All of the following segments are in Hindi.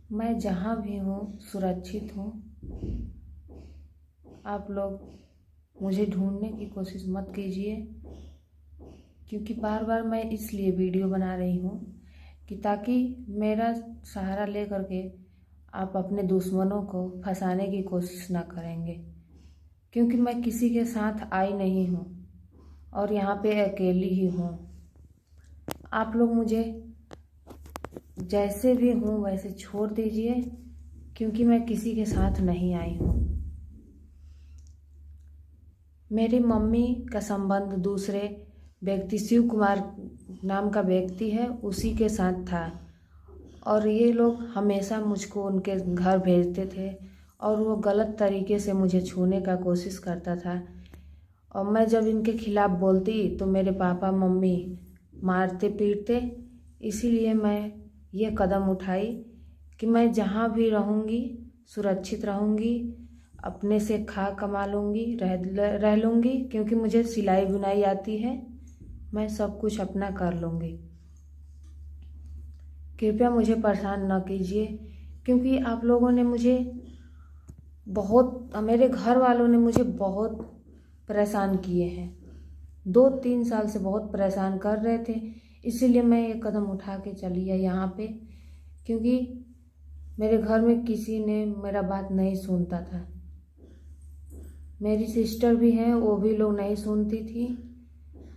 मैं जहाँ भी हूँ सुरक्षित हूँ। आप लोग मुझे ढूंढने की कोशिश मत कीजिए, क्योंकि बार बार मैं इसलिए वीडियो बना रही हूँ कि ताकि मेरा सहारा ले करके आप अपने दुश्मनों को फंसाने की कोशिश ना करेंगे। क्योंकि मैं किसी के साथ आई नहीं हूँ और यहाँ पे अकेली ही हूँ। आप लोग मुझे जैसे भी हूँ वैसे छोड़ दीजिए, क्योंकि मैं किसी के साथ नहीं आई हूँ। मेरी मम्मी का संबंध दूसरे व्यक्ति शिव कुमार नाम का व्यक्ति है, उसी के साथ था। और ये लोग हमेशा मुझको उनके घर भेजते थे और वो गलत तरीके से मुझे छूने का कोशिश करता था। और मैं जब इनके खिलाफ़ बोलती तो मेरे पापा मम्मी मारते पीटते। इसीलिए मैं ये कदम उठाई कि मैं जहाँ भी रहूँगी सुरक्षित रहूँगी, अपने से खा कमा लूँगी, रह लूँगी। क्योंकि मुझे सिलाई बुनाई आती है, मैं सब कुछ अपना कर लूँगी। कृपया मुझे परेशान न कीजिए, क्योंकि आप लोगों ने मुझे मेरे घर वालों ने मुझे बहुत परेशान किए हैं। 2-3 साल से बहुत परेशान कर रहे थे। इसीलिए मैं ये कदम उठा के चली है यहाँ पे, क्योंकि मेरे घर में किसी ने मेरा बात नहीं सुनता था। मेरी सिस्टर भी हैं, वो भी लोग नहीं सुनती थी,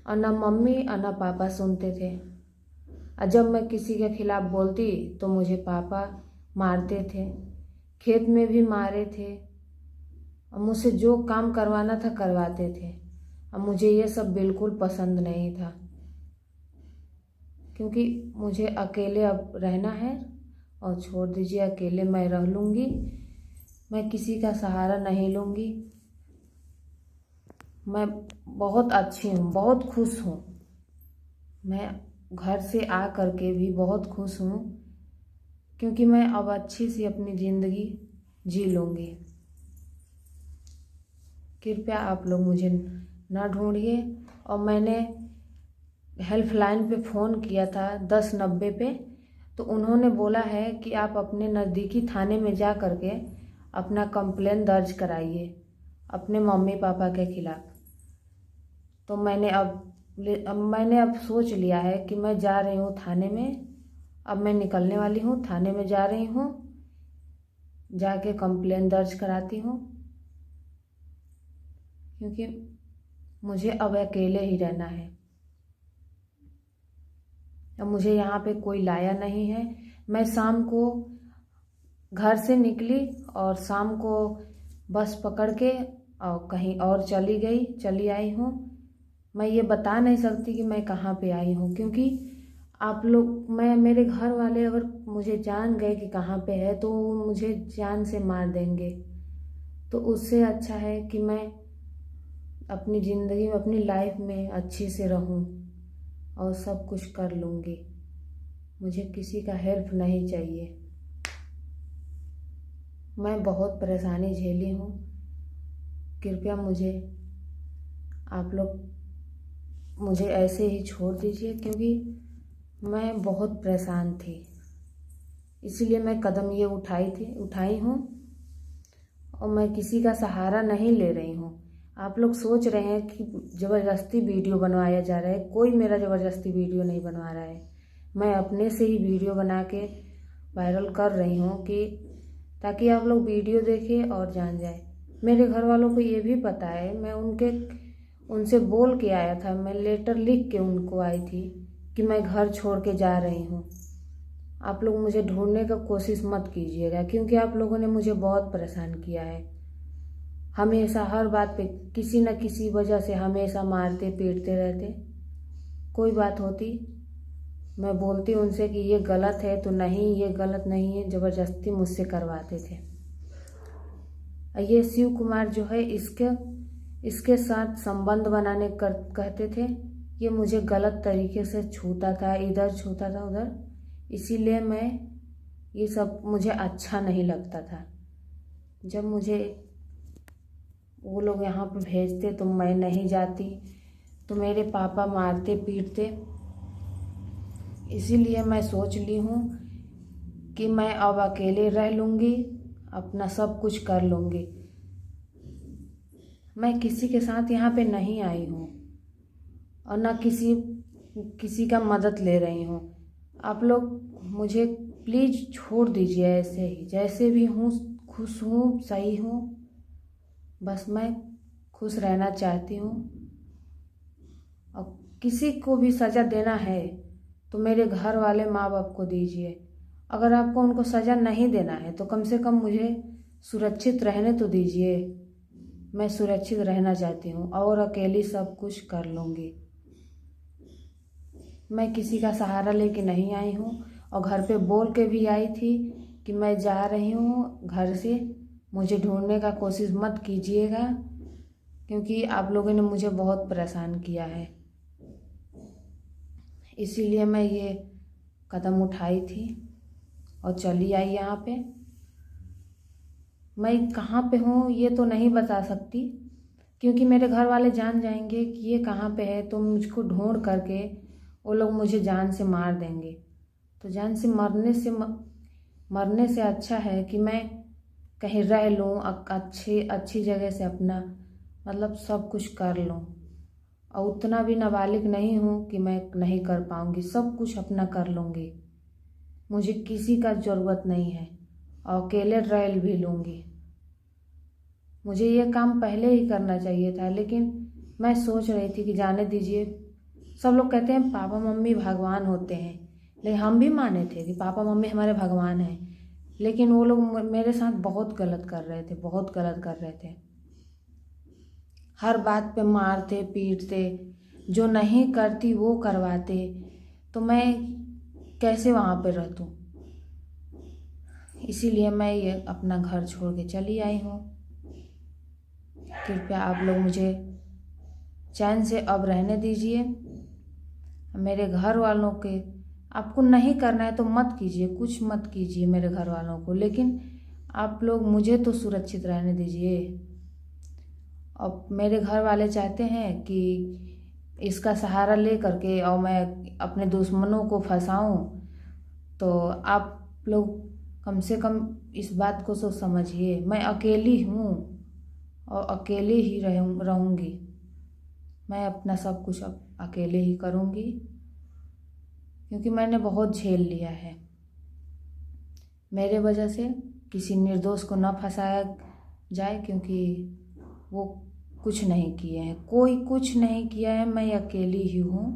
और ना मम्मी और ना पापा सुनते थे। और जब मैं किसी के खिलाफ़ बोलती तो मुझे पापा मारते थे, खेत में भी मारे थे, और मुझसे जो काम करवाना था करवाते थे। और मुझे ये सब बिल्कुल पसंद नहीं था, क्योंकि मुझे अकेले अब रहना है। और छोड़ दीजिए, अकेले मैं रह लूँगी, मैं किसी का सहारा नहीं लूँगी। मैं बहुत अच्छी हूँ, बहुत खुश हूँ। मैं घर से आ करके भी बहुत खुश हूँ, क्योंकि मैं अब अच्छी सी अपनी ज़िंदगी जी लूँगी। कृपया आप लोग मुझे ना ढूंढिए। और मैंने हेल्पलाइन पे फ़ोन किया था 1090 पे, तो उन्होंने बोला है कि आप अपने नज़दीकी थाने में जा करके अपना कंप्लेन दर्ज कराइए अपने मम्मी पापा के खिलाफ़। तो मैंने अब सोच लिया है कि मैं जा रही हूँ थाने में। अब मैं निकलने वाली हूँ, थाने में जा रही हूँ, जाके कंप्लेन दर्ज कराती हूँ। क्योंकि मुझे अब अकेले ही रहना है। अब मुझे यहाँ पे कोई लाया नहीं है। मैं शाम को घर से निकली और शाम को बस पकड़ के और कहीं और चली आई हूँ। मैं ये बता नहीं सकती कि मैं कहाँ पे आई हूँ, क्योंकि आप लोग मेरे घर वाले अगर मुझे जान गए कि कहाँ पे है तो वो मुझे जान से मार देंगे। तो उससे अच्छा है कि मैं अपनी ज़िंदगी में, अपनी लाइफ में अच्छे से रहूँ और सब कुछ कर लूँगी। मुझे किसी का हेल्प नहीं चाहिए। मैं बहुत परेशानी झेली हूँ। कृपया आप लोग मुझे ऐसे ही छोड़ दीजिए, क्योंकि मैं बहुत परेशान थी। इसीलिए मैं कदम ये उठाई हूँ, और मैं किसी का सहारा नहीं ले रही हूँ। आप लोग सोच रहे हैं कि ज़बरदस्ती वीडियो बनवाया जा रहा है। कोई मेरा ज़बरदस्ती वीडियो नहीं बनवा रहा है। मैं अपने से ही वीडियो बना के वायरल कर रही हूँ कि ताकि आप लोग वीडियो देखें और जान जाए। मेरे घर वालों को ये भी पता है, मैं उनसे बोल के आया था, मैं लेटर लिख के उनको आई थी कि मैं घर छोड़ के जा रही हूँ। आप लोग मुझे ढूंढने का कोशिश मत कीजिएगा, क्योंकि आप लोगों ने मुझे बहुत परेशान किया है। हमेशा हर बात पे किसी न किसी वजह से हमेशा मारते पीटते रहते। कोई बात होती मैं बोलती उनसे कि ये गलत है तो नहीं, ये गलत नहीं है, ज़बरदस्ती मुझसे करवाते थे। ये शिव कुमार जो है, इसके साथ संबंध बनाने कहते थे। ये मुझे गलत तरीके से छूता था, इधर छूता था उधर। इसीलिए ये सब मुझे अच्छा नहीं लगता था। जब मुझे वो लोग यहाँ पे भेजते तो मैं नहीं जाती, तो मेरे पापा मारते पीटते। इसीलिए मैं सोच ली हूँ कि मैं अब अकेले रह लूँगी, अपना सब कुछ कर लूँगी। मैं किसी के साथ यहाँ पे नहीं आई हूँ और ना किसी का मदद ले रही हूँ। आप लोग मुझे प्लीज़ छोड़ दीजिए, ऐसे ही जैसे भी हूँ, खुश हूँ, सही हूँ, बस मैं खुश रहना चाहती हूँ। और किसी को भी सज़ा देना है तो मेरे घर वाले माँ बाप को दीजिए। अगर आपको उनको सज़ा नहीं देना है तो कम से कम मुझे सुरक्षित रहने तो दीजिए। मैं सुरक्षित रहना चाहती हूँ और अकेली सब कुछ कर लूँगी। मैं किसी का सहारा लेके नहीं आई हूँ और घर पे बोल के भी आई थी कि मैं जा रही हूँ घर से, मुझे ढूंढने का कोशिश मत कीजिएगा, क्योंकि आप लोगों ने मुझे बहुत परेशान किया है। इसीलिए मैं ये कदम उठाई थी और चली आई यहाँ पे। मैं कहाँ पे हूँ ये तो नहीं बता सकती, क्योंकि मेरे घर वाले जान जाएंगे कि ये कहाँ पे है तो मुझको ढूंढ करके वो लोग मुझे जान से मार देंगे। तो जान से मरने से अच्छा है कि मैं कहीं रह लूँ, अच्छी जगह से अपना मतलब सब कुछ कर लूँ। और उतना भी नाबालिग नहीं हूँ कि मैं नहीं कर पाऊँगी, सब कुछ अपना कर लूँगी। मुझे किसी का ज़रूरत नहीं है और अकेले रह भी लूँगी। मुझे ये काम पहले ही करना चाहिए था, लेकिन मैं सोच रही थी कि जाने दीजिए। सब लोग कहते हैं पापा मम्मी भगवान होते हैं, लेकिन हम भी माने थे कि पापा मम्मी हमारे भगवान हैं, लेकिन वो लोग मेरे साथ बहुत गलत कर रहे थे, बहुत गलत कर रहे थे। हर बात पे मारते पीटते, जो नहीं करती वो करवाते, तो मैं कैसे वहाँ पे रहतूँ। इसीलिए मैं ये अपना घर छोड़ के चली आई हूँ। कृपया आप लोग मुझे चैन से अब रहने दीजिए। मेरे घर वालों के आपको नहीं करना है तो मत कीजिए, कुछ मत कीजिए मेरे घर वालों को, लेकिन आप लोग मुझे तो सुरक्षित रहने दीजिए। अब मेरे घर वाले चाहते हैं कि इसका सहारा ले करके और मैं अपने दुश्मनों को फंसाऊं, तो आप लोग कम से कम इस बात को तो समझिए। मैं अकेली हूँ और अकेले ही रहूँगी। मैं अपना सब कुछ अब अकेले ही करूँगी, क्योंकि मैंने बहुत झेल लिया है। मेरे वजह से किसी निर्दोष को न फंसाया जाए, क्योंकि वो कुछ नहीं किए हैं, कोई कुछ नहीं किया है। मैं अकेली ही हूँ,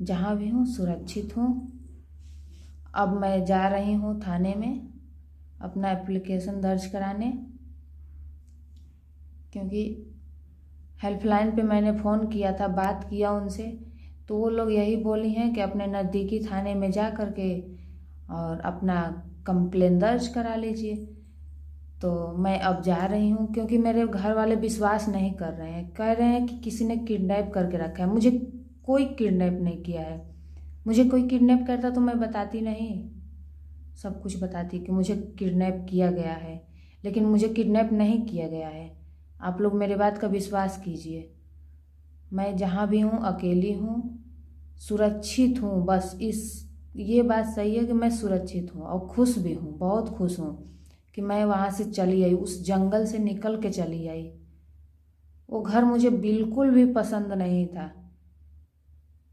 जहाँ भी हूँ सुरक्षित हूँ। अब मैं जा रही हूँ थाने में अपना एप्लीकेशन दर्ज कराने, क्योंकि हेल्पलाइन पे मैंने फ़ोन किया था, बात किया उनसे, तो वो लोग यही बोली हैं कि अपने नज़दीकी थाने में जा कर के और अपना कंप्लेन दर्ज करा लीजिए। तो मैं अब जा रही हूँ, क्योंकि मेरे घर वाले विश्वास नहीं कर रहे हैं, कह रहे हैं कि किसी ने किडनैप करके रखा है। मुझे कोई किडनैप नहीं किया है। मुझे कोई किडनैप करता तो मैं बताती नहीं, सब कुछ बताती कि मुझे किडनैप किया गया है, लेकिन मुझे किडनैप नहीं किया गया है। आप लोग मेरे बात का विश्वास कीजिए। मैं जहाँ भी हूँ अकेली हूँ, सुरक्षित हूँ। बस ये बात सही है कि मैं सुरक्षित हूँ और खुश भी हूँ, बहुत खुश हूँ कि मैं वहाँ से चली आई, उस जंगल से निकल के चली आई। वो घर मुझे बिल्कुल भी पसंद नहीं था,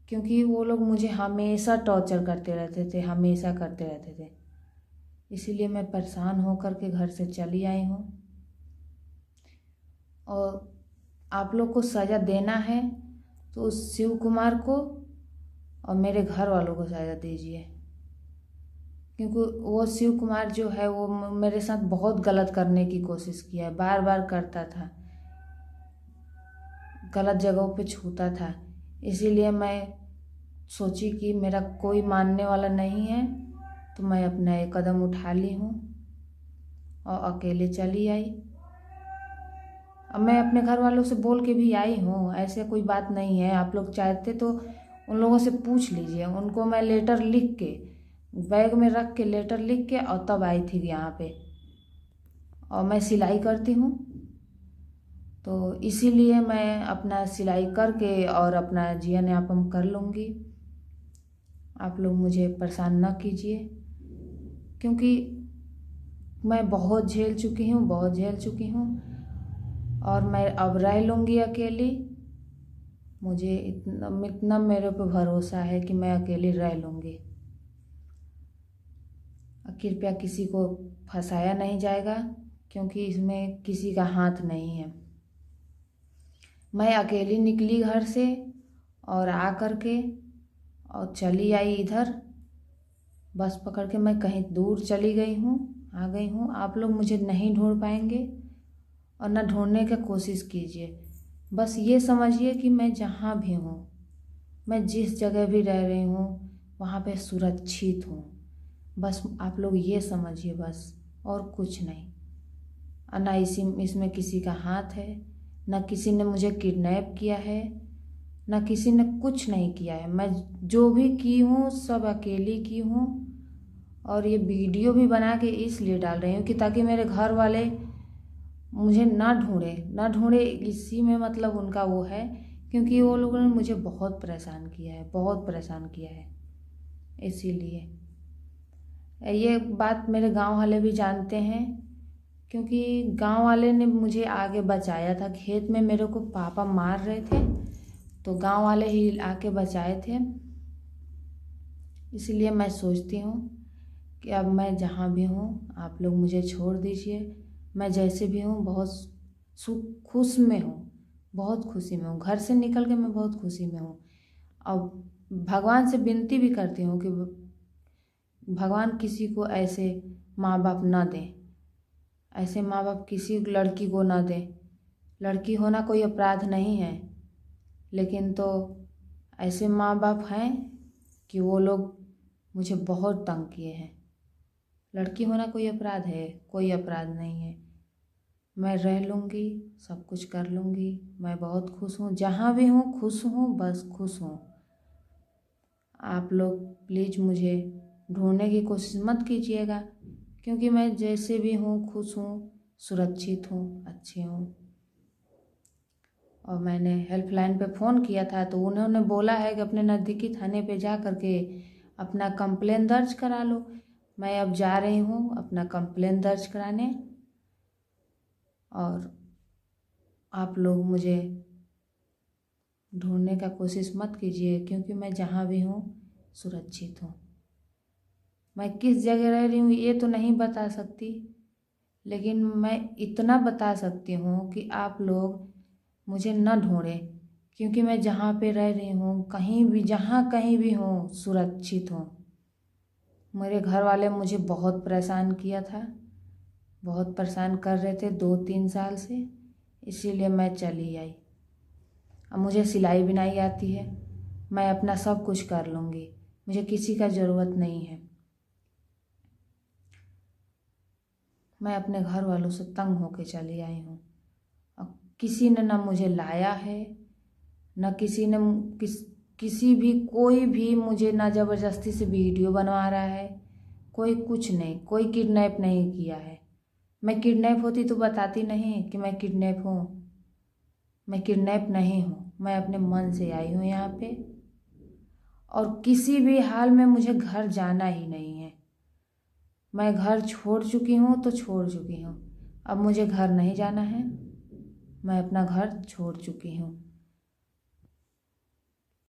क्योंकि वो लोग मुझे हमेशा टॉर्चर करते रहते थे, हमेशा करते रहते थे। इसीलिए मैं परेशान होकर के घर से चली आई हूँ। और आप लोग को सज़ा देना है तो उस शिव कुमार को और मेरे घर वालों को सज़ा दीजिए, क्योंकि वो शिव कुमार जो है वो मेरे साथ बहुत गलत करने की कोशिश किया है, बार बार करता था, गलत जगहों पे छूता था। इसीलिए मैं सोची कि मेरा कोई मानने वाला नहीं है, तो मैं अपना एक कदम उठा ली हूँ और अकेले चली आई। अब मैं अपने घर वालों से बोल के भी आई हूँ, ऐसे कोई बात नहीं है। आप लोग चाहते तो उन लोगों से पूछ लीजिए, उनको मैं लेटर लिख के बैग में रख के लेटर लिख के और तब आई थी यहाँ पे। और मैं सिलाई करती हूँ, तो इसीलिए मैं अपना सिलाई करके और अपना जीवन यापन कर लूँगी। आप लोग मुझे परेशान न कीजिए, क्योंकि मैं बहुत झेल चुकी हूँ, बहुत झेल चुकी हूँ, और मैं अब रह लूँगी अकेली। मुझे इतना मेरे पे भरोसा है कि मैं अकेली रह लूँगी। कृपया किसी को फंसाया नहीं जाएगा, क्योंकि इसमें किसी का हाथ नहीं है। मैं अकेली निकली घर से और आ कर के और चली आई इधर, बस पकड़ के मैं कहीं दूर चली गई हूँ, आ गई हूँ। आप लोग मुझे नहीं ढूंढ पाएंगे और ना ढूंढने की कोशिश कीजिए। बस ये समझिए कि मैं जहाँ भी हूँ, मैं जिस जगह भी रह रही हूँ, वहाँ पे सुरक्षित हूँ। बस आप लोग ये समझिए, बस और कुछ नहीं। ना इसमें किसी का हाथ है, ना किसी ने मुझे किडनैप किया है, ना किसी ने कुछ नहीं किया है। मैं जो भी की हूँ सब अकेली की हूँ, और ये वीडियो भी बना के इसलिए डाल रही हूँ कि ताकि मेरे घर वाले मुझे ना ढूंढे। इसी में मतलब उनका वो है, क्योंकि वो लोगों ने मुझे बहुत परेशान किया है, बहुत परेशान किया है। इसीलिए ये बात मेरे गांव वाले भी जानते हैं, क्योंकि गांव वाले ने मुझे आगे बचाया था। खेत में मेरे को पापा मार रहे थे, तो गांव वाले ही आके बचाए थे। इसलिए मैं सोचती हूँ कि अब मैं जहाँ भी हूँ आप लोग मुझे छोड़ दीजिए। मैं जैसे भी हूँ बहुत खुश में हूँ, बहुत खुशी में हूँ। घर से निकल के मैं बहुत खुशी में हूँ। अब भगवान से विनती भी करती हूँ कि भगवान किसी को ऐसे माँ बाप ना दें, ऐसे माँ बाप किसी लड़की को ना दें। लड़की होना कोई अपराध नहीं है, लेकिन तो ऐसे माँ बाप हैं कि वो लोग मुझे बहुत तंग किए हैं। लड़की होना कोई अपराध है? कोई अपराध नहीं है। मैं रह लूँगी, सब कुछ कर लूँगी। मैं बहुत खुश हूँ, जहाँ भी हूँ खुश हूँ, बस खुश हूँ। आप लोग प्लीज़ मुझे ढूंढने की कोशिश मत कीजिएगा, क्योंकि मैं जैसे भी हूँ खुश हूँ, सुरक्षित हूँ, अच्छी हूँ। और मैंने हेल्पलाइन पे फ़ोन किया था, तो उन्होंने बोला है कि अपने नज़दीकी थाने पे जा कर के अपना कंप्लेन दर्ज करा लो। मैं अब जा रही हूँ अपना कंप्लेन दर्ज कराने, और आप लोग मुझे ढूंढने का कोशिश मत कीजिए, क्योंकि मैं जहाँ भी हूँ सुरक्षित हूँ। मैं किस जगह रह रही हूँ ये तो नहीं बता सकती, लेकिन मैं इतना बता सकती हूँ कि आप लोग मुझे न ढूंढें, क्योंकि मैं जहाँ पे रह रही हूँ, कहीं भी जहाँ कहीं भी हूँ सुरक्षित हूँ। मेरे घर वाले मुझे बहुत परेशान किया था, बहुत परेशान कर रहे थे 2-3 साल से, इसीलिए मैं चली आई। अब मुझे सिलाई बुनाई आती है, मैं अपना सब कुछ कर लूँगी, मुझे किसी का ज़रूरत नहीं है। मैं अपने घर वालों से तंग होके चली आई हूँ। अब किसी ने ना मुझे लाया है, ना किसी ने किसी भी कोई भी मुझे ना ज़बरदस्ती से वीडियो बनवा रहा है, कोई कुछ नहीं, कोई किडनैप नहीं किया है। मैं किडनैप होती तो बताती नहीं कि मैं किडनैप हूँ। मैं किडनैप नहीं हूँ, मैं अपने मन से आई हूँ यहाँ पे, और किसी भी हाल में मुझे घर जाना ही नहीं है। मैं घर छोड़ चुकी हूँ तो छोड़ चुकी हूँ, अब मुझे घर नहीं जाना है। मैं अपना घर छोड़ चुकी हूँ।